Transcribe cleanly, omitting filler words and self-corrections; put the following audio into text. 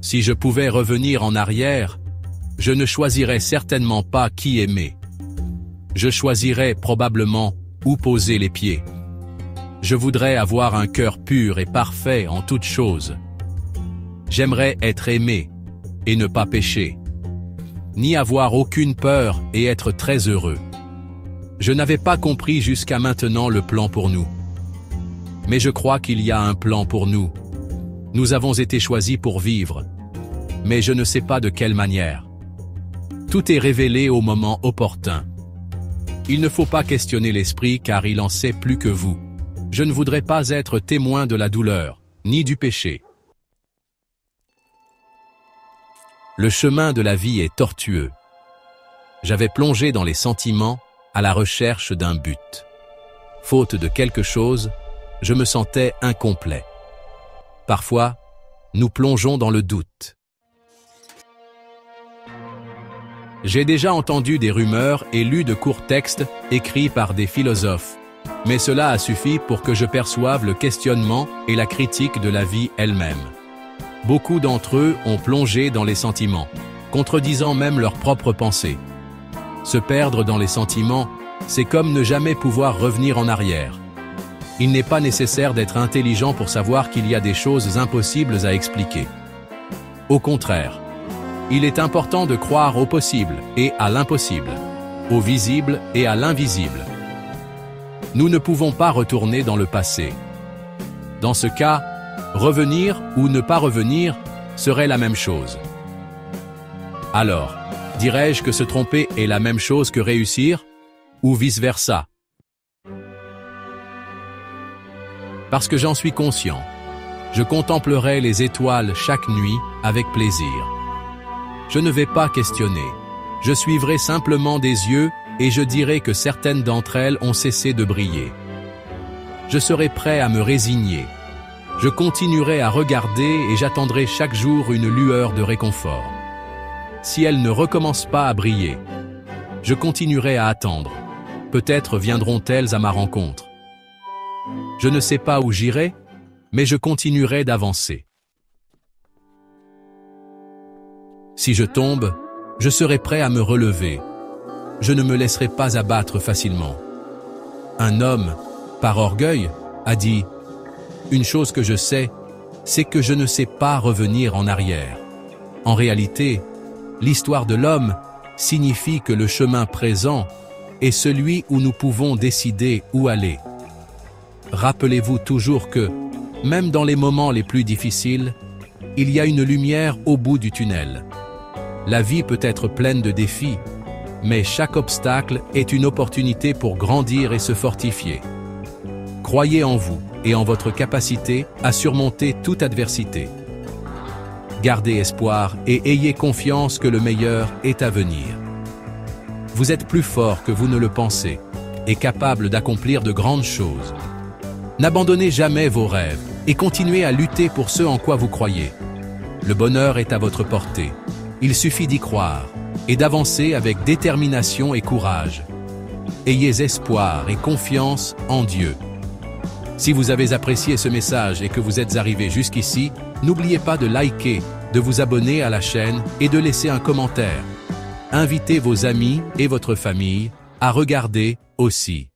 Si je pouvais revenir en arrière, je ne choisirais certainement pas qui aimer. Je choisirais probablement où poser les pieds. Je voudrais avoir un cœur pur et parfait en toutes choses. J'aimerais être aimé et ne pas pécher, ni avoir aucune peur et être très heureux. Je n'avais pas compris jusqu'à maintenant le plan pour nous. Mais je crois qu'il y a un plan pour nous. Nous avons été choisis pour vivre, mais je ne sais pas de quelle manière. Tout est révélé au moment opportun. Il ne faut pas questionner l'esprit car il en sait plus que vous. Je ne voudrais pas être témoin de la douleur, ni du péché. Le chemin de la vie est tortueux. J'avais plongé dans les sentiments à la recherche d'un but. Faute de quelque chose, je me sentais incomplet. Parfois, nous plongeons dans le doute. J'ai déjà entendu des rumeurs et lu de courts textes écrits par des philosophes, mais cela a suffi pour que je perçoive le questionnement et la critique de la vie elle-même. Beaucoup d'entre eux ont plongé dans les sentiments, contredisant même leurs propres pensées. Se perdre dans les sentiments, c'est comme ne jamais pouvoir revenir en arrière. Il n'est pas nécessaire d'être intelligent pour savoir qu'il y a des choses impossibles à expliquer. Au contraire, il est important de croire au possible et à l'impossible, au visible et à l'invisible. Nous ne pouvons pas retourner dans le passé. Dans ce cas, revenir ou ne pas revenir serait la même chose. Alors, dirais-je que se tromper est la même chose que réussir, ou vice-versa? Parce que j'en suis conscient, je contemplerai les étoiles chaque nuit avec plaisir. Je ne vais pas questionner, je suivrai simplement des yeux et je dirai que certaines d'entre elles ont cessé de briller. Je serai prêt à me résigner. Je continuerai à regarder et j'attendrai chaque jour une lueur de réconfort. Si elles ne recommencent pas à briller, je continuerai à attendre. Peut-être viendront-elles à ma rencontre. Je ne sais pas où j'irai, mais je continuerai d'avancer. Si je tombe, je serai prêt à me relever. Je ne me laisserai pas abattre facilement. Un homme, par orgueil, a dit « Une chose que je sais, c'est que je ne sais pas revenir en arrière. » En réalité, l'histoire de l'homme signifie que le chemin présent est celui où nous pouvons décider où aller. Rappelez-vous toujours que, même dans les moments les plus difficiles, il y a une lumière au bout du tunnel. La vie peut être pleine de défis, mais chaque obstacle est une opportunité pour grandir et se fortifier. Croyez en vous et en votre capacité à surmonter toute adversité. Gardez espoir et ayez confiance que le meilleur est à venir. Vous êtes plus fort que vous ne le pensez et capable d'accomplir de grandes choses. N'abandonnez jamais vos rêves et continuez à lutter pour ce en quoi vous croyez. Le bonheur est à votre portée. Il suffit d'y croire et d'avancer avec détermination et courage. Ayez espoir et confiance en Dieu. Si vous avez apprécié ce message et que vous êtes arrivé jusqu'ici, n'oubliez pas de liker, de vous abonner à la chaîne et de laisser un commentaire. Invitez vos amis et votre famille à regarder aussi.